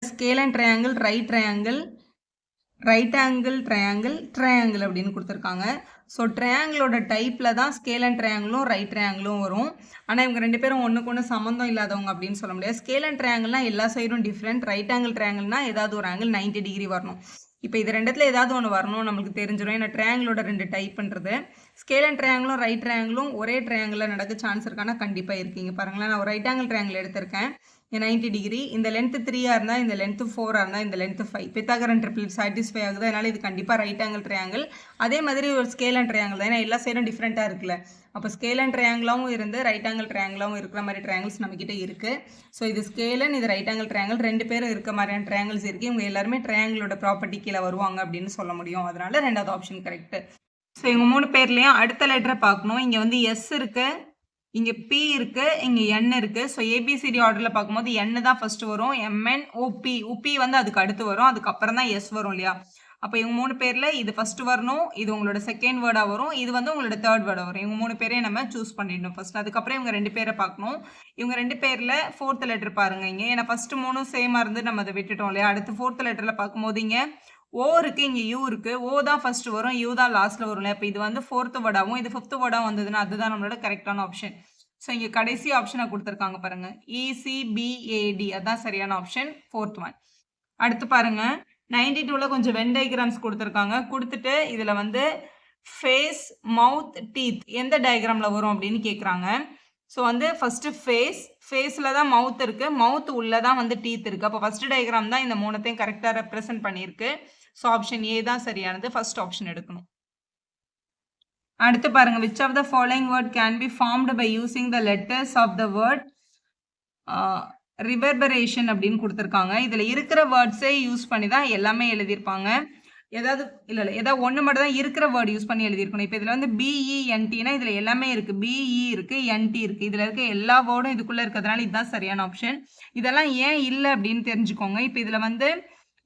Scale and triangle, right angle triangle அப்படின்னு கொடுத்துருக்காங்க. So ட்ரையாங்கிளோட டைப்பில் தான் ஸ்கேல் அண்ட் ட்ரையாங்கிளும் ரைட் ட்ரையாங்கிளும் வரும். ஆனால் இவங்க ரெண்டு பேரும் ஒன்றுக்கு ஒன்று சம்மந்தம் இல்லாதவங்க அப்படின்னு சொல்ல முடியாது. ஸ்கேல் அண்ட் ட்ரையாங்கிள்னா எல்லா சைடும் டிஃப்ரெண்ட். ரைட் ஆங்கிள் ட்ரையாங்கிள்னா ஏதாவது ஒரு ஆங்கிள் 90 டிகிரி வரணும். இப்போ இது ரெண்டுத்துல ஏதாவது ஒன்று வரணும் நம்மளுக்கு தெரிஞ்சிடும். ஏன்னா ட்ரையாங்கிளோட ரெண்டு டைப்ன்றது. ஸ்கேல் அண்ட் ட்ரையாங்கிளும் ரைட் ட்ரையாங்கிளும் ஒரே ட்ரையாங்கிளில் நடக்க சான்ஸ் இருக்கானா கண்டிப்பாக இருக்கீங்க. பாருங்களேன், நான் ஒரு ரைட் ஆங்கிள் ட்ரையாங்கிள் எடுத்திருக்கேன் 90 டிகிரி. இந்த லென்த்து 3 இருந்தால் இந்த லென்த்து 4 இருந்தால் இந்த லென்த்து 5. பித்தாகரன் ட்ரிபிள் சாட்டிஸ்ஃபை ஆகுது. அதனால் இது கண்டிப்பாக ரைட் ஆங்கிள் ட்ரையாங்கிள். அதே மாதிரி ஒரு ஸ்கேல் அண்ட் ட்ரையாங்கிள் தான். ஏன்னா எல்லா சைடும் டிஃப்ரெண்ட்டாக இருக்குல்ல. அப்போ ஸ்கேல் அண்ட் ட்ரையாங்கிளாகவும் இருந்து ரைட் ஆங்கிள் ட்ரையாங்கிளாகவும் இருக்கிற மாதிரி ட்ரையாங்கிள்ஸ் நம்மக்கிட்ட இருக்குது. ஸோ இது ஸ்கேலன், இது ரைட் ஆங்கிள் ட்ரையாங்கிள், ரெண்டு பேரும் இருக்க மாதிரியான ட்ரையாங்கிள்ஸ் இருக்குது. இவங்க எல்லாருமே ட்ரையாங்கிளோட ப்ராப்பர்ட்டி கீழே வருவாங்க அப்படின்னு சொல்ல முடியும். அதனால ரெண்டாவது ஆப்ஷன் கரெக்டு. ஸோ இவங்க 3 பேர்லேயும் அடுத்த லெட்டரை பார்க்கணும். இங்கே வந்து எஸ் இருக்குது, இங்கே பி இருக்குது, இங்கே என் இருக்குது. ஸோ ஏபிசிடி ஆர்டரில் பார்க்கும்போது என் தான் ஃபஸ்ட்டு வரும். எம்என் ஓபி, உபி வந்து அதுக்கு அடுத்து வரும். அதுக்கப்புறம் தான் எஸ் வரும் இல்லையா. அப்போ இவங்க 3 பேரில் இது ஃபஸ்ட்டு வரணும், இது உங்களோட செகண்ட் வேர்டாக வரும், இது வந்து உங்களோட தேர்ட் வேர்டாக வரும். இவங்க 3 பேரையும் நம்ம சூஸ் பண்ணிடணும் ஃபஸ்ட். அதுக்கப்புறம் இவங்க 2 பேரை பார்க்கணும். இவங்க 2 பேரில் ஃபோர்த் லெட்டர் பாருங்கள் இங்கே. ஏன்னா ஃபஸ்ட்டு 3 சேமாக இருந்து நம்ம அதை விட்டுட்டோம் இல்லையா. அடுத்து ஃபோர்த் லெட்டரில் பார்க்கும்போது இங்கே ஓ இருக்குது, இங்கே யூ இருக்குது. ஓ தான் ஃபஸ்ட்டு வரும், யூ தான் லாஸ்ட்டில் வரும் இல்லையா. இப்போ இது வந்து ஃபோர்த்து வேர்டாகவும் இது ஃபிஃப்த் வேர்டாகவும் வந்ததுன்னா அதுதான் நம்மளோட கரெக்டான ஆப்ஷன். ஸோ இங்கே கடைசி ஆப்ஷனை கொடுத்துருக்காங்க பாருங்கள், ECBAD. அதுதான் சரியான ஆப்ஷன், ஃபோர்த் ஒன். அடுத்து பாருங்கள், 92ல் கொஞ்சம் வென் டயக்ராம்ஸ் கொடுத்துருக்காங்க. கொடுத்துட்டு இதில் வந்து ஃபேஸ், மவுத், டீத் எந்த டயக்ராமில் வரும் அப்படின்னு கேட்குறாங்க. ஸோ வந்து ஃபஸ்ட்டு ஃபேஸில் தான் மவுத் இருக்குது, மவுத் உள்ளே தான் வந்து டீத் இருக்குது. அப்போ ஃபஸ்ட்டு டயக்ராம் தான் இந்த மூணுத்தையும் கரெக்டாக ரெப்ரசன்ட் பண்ணியிருக்கு. ஸோ ஆப்ஷன் ஏ தான் சரியானது. ஃபஸ்ட் ஆப்ஷன் எடுக்கணும். அடுத்து பாருங்கள், which of the following word can be formed by using the letters of the word reverberation அப்படின்னு கொடுத்துருக்காங்க. இதில் இருக்கிற வேர்ட்ஸே யூஸ் பண்ணி தான் எல்லாமே எழுதியிருப்பாங்க. ஏதாவது ஏதாவது ஒன்று மட்டும் தான் இருக்கிற வேர்டு யூஸ் பண்ணி எழுதியிருக்கணும். இப்போ இதில் வந்து BENTனா இதில் எல்லாமே இருக்குது. BE இருக்குது, NT இருக்குது. இதில் இருக்க எல்லா வேர்டும் இதுக்குள்ளே இருக்கிறதுனால இதுதான் சரியான ஆப்ஷன். இதெல்லாம் ஏன் இல்லை அப்படின்னு தெரிஞ்சுக்கோங்க. இப்போ இதில் வந்து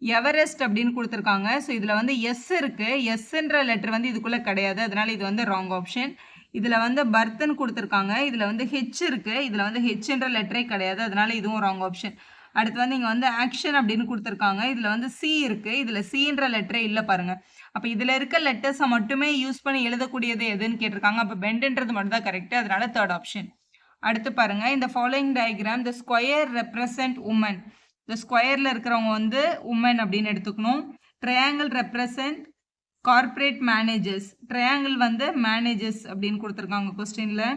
எவரெஸ்ட் அப்படின்னு கொடுத்துருக்காங்க. ஸோ இதில் வந்து எஸ் இருக்குது, எஸ்ன்ற லெட்டர் வந்து இதுக்குள்ளே கிடையாது. அதனால இது வந்து ராங் ஆப்ஷன். இதில் வந்து பர்த்ன்னு கொடுத்துருக்காங்க. இதில் வந்து ஹெச் இருக்குது, இதில் வந்து ஹெச்ன்ற லெட்டரே கிடையாது. அதனால இதுவும் ராங் ஆப்ஷன். அடுத்து வந்து இங்கே வந்து ஆக்ஷன் அப்படின்னு கொடுத்துருக்காங்க. இதில் வந்து சி இருக்குது, இதில் சின்ற லெட்டரே இல்லை பாருங்கள். அப்போ இதில் இருக்க லெட்டர்ஸை மட்டுமே யூஸ் பண்ணி எழுதக்கூடியது எதுன்னு கேட்டிருக்காங்க. அப்போ பெண்டுன்றது மட்டும் தான் கரெக்டு. அதனால தேர்ட் ஆப்ஷன். அடுத்து பாருங்கள், இந்த following diagram the square represent woman. இந்த ஸ்கொயரில் இருக்கிறவங்க வந்து உமன் அப்படின்னு எடுத்துக்கணும். Triangle represent corporate managers. Triangle வந்து மேனேஜர்ஸ் அப்படின்னு கொடுத்துருக்காங்க கொஸ்டினில்.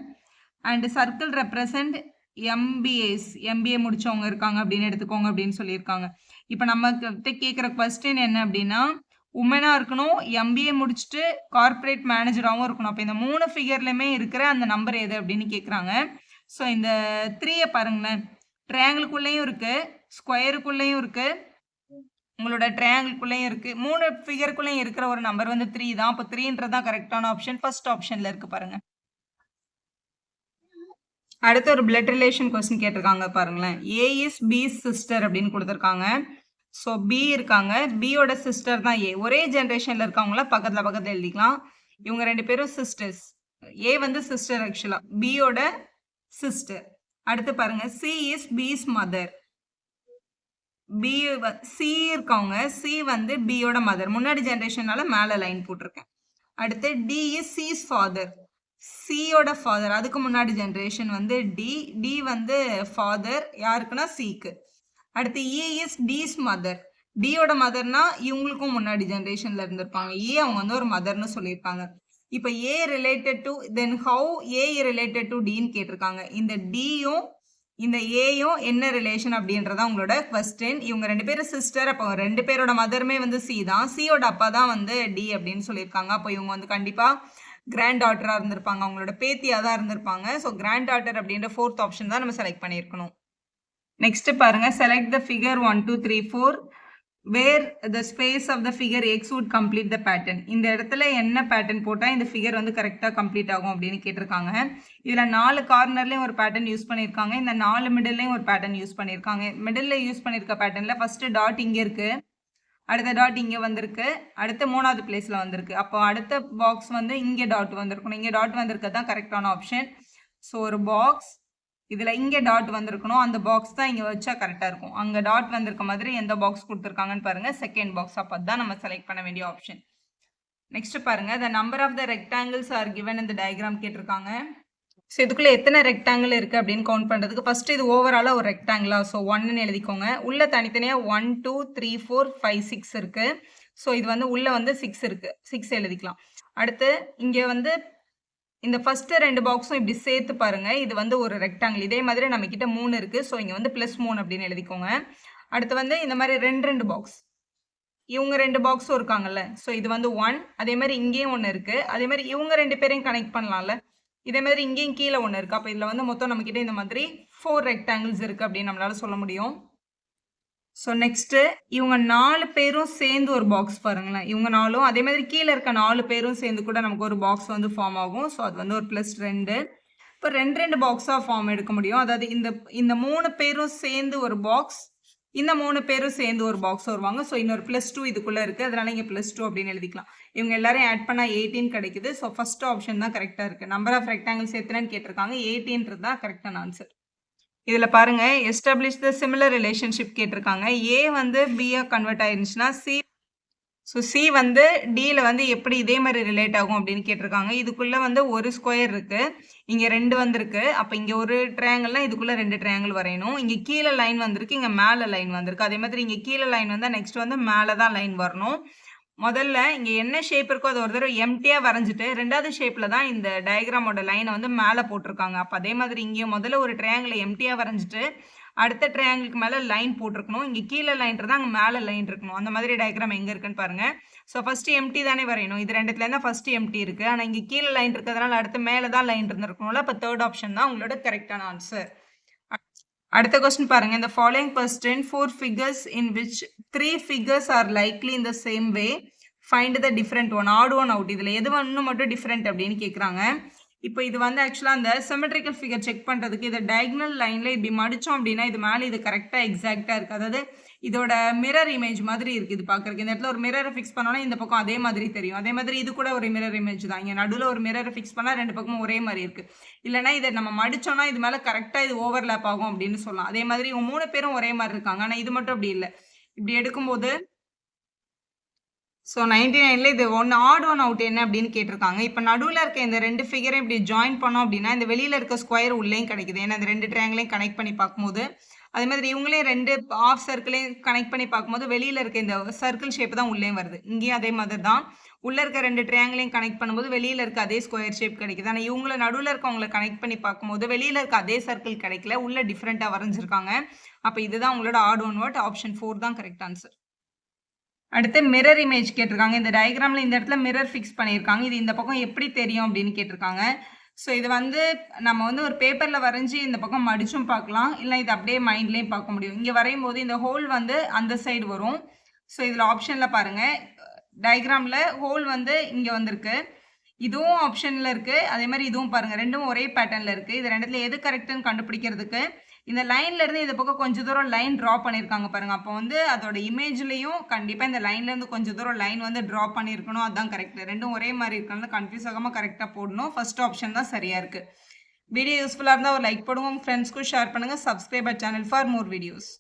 அண்ட் சர்க்கிள் ரெப்ரசன்ட் எம்பிஏ முடிச்சவங்க இருக்காங்க அப்படின்னு எடுத்துக்கோங்க அப்படின்னு சொல்லியிருக்காங்க. இப்போ நம்ம கேட்குற கொஸ்டின் என்ன அப்படின்னா, உமனாக இருக்கணும், எம்பிஏ முடிச்சுட்டு கார்பரேட் மேனேஜராகவும் இருக்கணும். அப்போ இந்த 3 ஃபிகர்லையுமே இருக்கிற அந்த நம்பர் எது அப்படின்னு கேட்குறாங்க. ஸோ இந்த 3 பாருங்களேன், ட்ரையாங்கிளுக்குள்ளேயும் இருக்குது, ஸ்கொயருக்குள்ளேயும் இருக்குது, உங்களோட ட்ரையாங்கிள்குள்ளேயும் இருக்குது. 3 ஃபிகருக்குள்ளேயும் இருக்கிற ஒரு நம்பர் வந்து 3 தான். அப்போ 3ன்றது தான் கரெக்டான ஆப்ஷன். ஃபர்ஸ்ட் ஆப்ஷனில் இருக்குது பாருங்கள். அடுத்து ஒரு பிளட் ரிலேஷன் கொஸ்டின் கேட்டிருக்காங்க பாருங்களேன். ஏ இஸ் பி சிஸ்டர் அப்படின்னு கொடுத்துருக்காங்க. ஸோ பி இருக்காங்க, பியோட சிஸ்டர் தான் ஏ. ஒரே ஜென்ரேஷனில் இருக்கவங்கள பக்கத்தில் எழுதிக்கலாம். இவங்க 2 பேரும் சிஸ்டர்ஸ். ஏ வந்து சிஸ்டர் ஆக்சுவலாக, பியோட சிஸ்டர். அடுத்து பாருங்க, C is B's mother. B C இருக்கவங்க, சி வந்து பியோட மதர். முன்னாடி ஜென்ரேஷனால மேலே லைன் போட்டிருக்கேன். அடுத்து டி இஸ் சிஸ் ஃபாதர். சியோட ஃபாதர், அதுக்கு முன்னாடி ஜென்ரேஷன் வந்து டி வந்து ஃபாதர் யாருக்குன்னா சிக்கு. அடுத்து இ இஸ் டிஸ் மதர். டியோட மதர்னா இவங்களுக்கும் முன்னாடி ஜென்ரேஷன்ல இருந்திருப்பாங்க. அவங்க வந்து ஒரு மதர்னு சொல்லியிருப்பாங்க. இப்போ A related to then how A related to டின்னு கேட்டிருக்காங்க. இந்த டியும் இந்த ஏயும் என்ன ரிலேஷன் அப்படின்றதான் உங்களோட கொஸ்டின். இவங்க 2 பேரும் சிஸ்டர். அப்போ 2 பேரோட மதருமே வந்து சி தான். சியோட அப்பா தான் வந்து டி அப்படின்னு சொல்லியிருக்காங்க. அப்போ இவங்க வந்து கண்டிப்பாக கிராண்ட் டாட்டராக இருந்திருப்பாங்க, அவங்களோட பேத்தியாக தான் இருந்திருப்பாங்க. ஸோ கிராண்ட் டாட்டர் அப்படின்ற 4th ஆப்ஷன் தான் நம்ம செலக்ட் பண்ணியிருக்கணும். நெக்ஸ்ட் பாருங்க, select the figure 1 2 3 4 where the space of the figure X would complete the pattern. இந்த இடத்துல என்ன பேட்டர்ன் போட்டால் இந்த ஃபிகர் வந்து கரெக்டாக கம்ப்ளீட் ஆகும் அப்படின்னு கேட்டிருக்காங்க. இதில் 4 கார்னர்லேயும் ஒரு பேட்டர்ன் யூஸ் பண்ணியிருக்காங்க, இந்த 4 மிடில்லையும் ஒரு பேட்டர்ன் யூஸ் பண்ணியிருக்காங்க. மிடில் யூஸ் பண்ணியிருக்க பேட்டர்னில் ஃபஸ்ட்டு டாட் இங்கே இருக்குது, அடுத்த டாட் இங்கே வந்திருக்கு, அடுத்த 3வது பிளேஸில் வந்திருக்கு. அப்போ அடுத்த பாக்ஸ் வந்து இங்கே டாட் வந்திருக்கணும். இங்கே டாட் வந்திருக்கிறது தான் கரெக்டான ஆப்ஷன். ஸோ ஒரு பாக்ஸ், இதில் இங்கே டாட் வந்திருக்கணும், அந்த பாக்ஸ் தான் இங்கே வச்சா கரெக்டாக இருக்கும். அங்கே டாட் வந்திருக்க மாதிரி எந்த பாக்ஸ் கொடுத்துருக்காங்கன்னு பாருங்கள், செகண்ட் பாக்ஸ். அப்போ தான் நம்ம செலக்ட் பண்ண வேண்டிய ஆப்ஷன். நெக்ஸ்ட் பாருங்க, the number of the rectangles are given in the diagram கேட்டிருக்காங்க. ஸோ இதுக்குள்ளே எத்தனை ரெக்டாங்கிள் இருக்குது அப்படின்னு கவுண்ட் பண்ணுறதுக்கு ஃபஸ்ட்டு இது ஓவராலாக ஒரு ரெக்டாங்கிளா, ஸோ 1ன்னு எழுதிக்கோங்க. உள்ளே தனித்தனியாக 1 2 3 4 5 6 இருக்குது. ஸோ இது வந்து உள்ளே வந்து 6 இருக்குது, 6 எழுதிக்கலாம். அடுத்து இங்கே வந்து இந்த ஃபஸ்ட்டு 2 பாக்ஸும் இப்படி சேர்த்து பாருங்கள், இது வந்து ஒரு ரெக்டாங்கிள். இதே மாதிரி நம்மக்கிட்ட 3 இருக்குது, ஸோ இங்கே வந்து +3 அப்படின்னு எழுதிக்கோங்க. அடுத்து வந்து இந்த மாதிரி 2 பாக்ஸ், இவங்க 2 பாக்ஸும் இருக்காங்கல்ல, ஸோ இது வந்து 1. அதே மாதிரி இங்கேயும் ஒன்று இருக்குது. அதே மாதிரி இவங்க 2 பேரையும் கனெக்ட் பண்ணலாம்ல, இதே மாதிரி இங்கேயும் கீழே ஒன்று இருக்குது. அப்போ இதில் வந்து மொத்தம் நம்மக்கிட்ட இந்த மாதிரி 4 ரெக்டாங்கிள்ஸ் இருக்குது அப்படின்னு நம்மளால சொல்ல முடியும். ஸோ நெக்ஸ்ட்டு இவங்க 4 பேரும் சேர்ந்து ஒரு பாக்ஸ் பாருங்களேன், இவங்க 4ம் அதே மாதிரி கீழே இருக்க 4 பேரும் சேர்ந்து கூட நமக்கு ஒரு பாக்ஸ் வந்து ஃபார்ம் ஆகும். ஸோ அது வந்து ஒரு +2. இப்போ 2 பாக்ஸாக ஃபார்ம் எடுக்க முடியும். அதாவது இந்த 3 பேரும் சேர்ந்து ஒரு பாக்ஸ், இந்த 3 பேரும் சேர்ந்து ஒரு பாக்ஸ் வருவாங்க. ஸோ இன்னொரு +2 இதுக்குள்ளே இருக்குது, அதனால இங்கே +2 அப்படின்னு எழுதிக்கலாம். இவங்க எல்லாரும் ஆட் பண்ணால் 18 கிடைக்குது. ஸோ ஃபர்ஸ்ட் ஆப்ஷன் தான் கரெக்டாக இருக்குது. நம்பர் ஆஃப் ரெக்டாங்கிள்ஸ் எத்தனைன்னு கேட்டிருக்காங்க, 18ன்றது தான் கரெக்டான ஆன்சர். இதில் பாருங்கள், எஸ்டாப்ளிஷ் த சிமிலர் ரிலேஷன்ஷிப் கேட்டிருக்காங்க. ஏ வந்து பியாக கன்வெர்ட் ஆயிருந்துச்சுன்னா சி வந்து டியில் வந்து எப்படி இதே மாதிரி ரிலேட் ஆகும் அப்படின்னு கேட்டிருக்காங்க. இதுக்குள்ளே வந்து ஒரு ஸ்கொயர் இருக்குது, இங்கே 2 வந்திருக்கு. அப்போ இங்கே ஒரு ட்ரையாங்கிள்னால் இதுக்குள்ளே 2 ட்ரையாங்கிள் வரையணும். இங்கே கீழே லைன் வந்திருக்கு, இங்கே மேலே லைன் வந்திருக்கு. அதே மாதிரி இங்கே கீழே லைன் வந்தால் நெக்ஸ்ட் வந்து மேலே தான் லைன் வரணும். முதல்ல இங்கே என்ன ஷேப் இருக்கோ அது ஒரு தடவை எம்டியாக வரைஞ்சிட்டு ரெண்டாவது ஷேப்பில் தான் இந்த டயக்ராமோட லைனை வந்து மேலே போட்டிருக்காங்க. அப்போ அதே மாதிரி இங்கே முதல்ல ஒரு ட்ரையாங்கிளை எம்டியாக வரைஞ்சிட்டு அடுத்த ட்ரையாங்கிளுக்கு மேலே லைன் போட்டிருக்கணும். இங்கே கீழே லைன் இருந்தால் அங்கே மேலே லைன் இருக்கணும். அந்த மாதிரி டயக்ராம் எங்கே இருக்குன்னு பாருங்கள். ஸோ ஃபஸ்ட்டு எம்டி தானே வரையணும், இது ரெண்டுத்துலேருந்து தான் ஃபஸ்ட்டு எம்டி இருக்குது. ஆனால் இங்கே கீழே லைன் இருக்கிறதுனால அடுத்து மேலே தான் லைன் இருந்திருக்கணும்ல. அப்போ தேர்ட் ஆப்ஷன் தான் உங்களோட கரெக்டான ஆன்சர். அடுத்த கொஸ்டின் பாருங்கள், இந்த following question 4 figures in which 3 figures are likely in the same way, find the different one, odd one out. இதில் எது ஒன்று மட்டும் டிஃப்ரெண்ட் அப்படின்னு கேட்குறாங்க. இப்போ இது வந்து ஆக்சுவலாக அந்த சிமெட்ரிக்கல் ஃபிகர் செக் பண்ணுறதுக்கு இதை டயக்னல் லைனில் இப்படி மடித்தோம் அப்படின்னா இது மேலே இது கரெக்டாக எக்ஸாக்டாக இருக்குது. அதாவது இதோட மிரர் இமேஜ் மாதிரி இருக்குது இது பார்க்குறதுக்கு. இந்த இடத்துல ஒரு மிரரை ஃபிக்ஸ் பண்ணோன்னா இந்த பக்கம் அதே மாதிரி தெரியும். அதே மாதிரி இது கூட ஒரு மிரர் இமேஜ் தான். இங்கே நடுவில் ஒரு மிரரை ஃபிக்ஸ் பண்ணால் 2 பக்கமும் ஒரே மாதிரி இருக்குது. இல்லைனா இதை நம்ம மடித்தோன்னா இது மேலே கரெக்டாக இது ஓவர்லேப் ஆகும் அப்படின்னு சொல்லலாம். அதே மாதிரி இவங்க 3 பேரும் ஒரே மாதிரி இருக்காங்க, ஆனால் இது மட்டும் அப்படி இல்லை. இப்படி எடுக்கும்போது ஸோ 99ல் இது ஆட் ஒன் அவுட் என்ன அப்படின்னு கேட்டிருக்காங்க. இப்போ நடுவில் இருக்க இந்த 2 ஃபிகரை இப்படி ஜாயின் பண்ணோம் அப்படின்னா இந்த வெளியில் இருக்க ஸ்கொயர் உள்ளேயும் கிடைக்குது. ஏன்னா இந்த 2 ட்ரையாங்கிளையும் கனெக்ட் பண்ணி பார்க்கும்போது, அதே மாதிரி இவங்களையும் 2 ஆஃப் சர்க்கிளையும் கனெக்ட் பண்ணி பார்க்கும்போது வெளியில் இருக்க இந்த சர்க்கிள் ஷேப் தான் உள்ளேயும் வருது. இங்கேயும் அதே மாதிரி தான் உள்ளே இருக்க 2 ட்ரையாங்கிளையும் கனெக்ட் பண்ணும்போது வெளியில் இருக்க அதே ஸ்கொயர் ஷேப் கிடைக்குது. ஆனால் இவங்களை நடுவில் இருக்கவங்களை கனெக்ட் பண்ணி பார்க்கும்போது வெளியில் இருக்க அதே சர்க்கிள் கிடைக்கல, உள்ளே டிஃப்ரெண்ட்டாக வரைஞ்சிருக்காங்க. அப்போ இதுதான் உங்களோட ஆட் ஒன் வேர்ட். ஆப்ஷன் 4 தான் கரெக்ட் ஆன்சர். அடுத்து மிரர் இமேஜ் கேட்டிருக்காங்க. இந்த டயக்ராமில் இந்த இடத்துல மிரர் ஃபிக்ஸ் பண்ணியிருக்காங்க. இது இந்த பக்கம் எப்படி தெரியும் அப்படின்னு கேட்டிருக்காங்க. ஸோ இது வந்து நம்ம வந்து ஒரு பேப்பரில் வரைஞ்சி இந்த பக்கம் மடிச்சும் பார்க்கலாம், இல்லை இது அப்படியே மைண்ட்லேயும் பார்க்க முடியும். இங்கே வரையும் போது இந்த ஹோல் வந்து அந்த சைடு வரும். ஸோ இதில் ஆப்ஷனில் பாருங்கள், டயக்ராமில் ஹோல் வந்து இங்கே வந்திருக்கு, இதுவும் ஆப்ஷனில் இருக்குது. அதே மாதிரி இதுவும் பாருங்கள், ரெண்டும் ஒரே பேட்டர்னில் இருக்குது. இது ரெண்டுத்துல எது கரெக்டுன்னு கண்டுபிடிக்கிறதுக்கு இந்த லைன்லேருந்து இந்த பக்கம் கொஞ்சம் தூரம் லைன் ட்ரா பண்ணியிருக்காங்க பாருங்கள். அப்போ வந்து அதோட இமேஜ்லேயும் கண்டிப்பாக இந்த லைன்லேருந்து கொஞ்சம் தூரம் லைன் வந்து ட்ரா பண்ணியிருக்கணும். அதுதான் கரெக்ட். ரெண்டும் ஒரே மாதிரி இருக்கனால கன்ஃபியூஸ் ஆகாமல் கரெக்டாக போடணும். ஃபர்ஸ்ட் ஆப்ஷன் தான் சரியாக இருக்குது. வீடியோ யூஸ்ஃபுல்லாக இருந்தால் ஒரு லைக் போடுவோம், ஃப்ரெண்ட்ஸ்க்கும் ஷேர் பண்ணுங்கள். Subscribe our channel for more videos.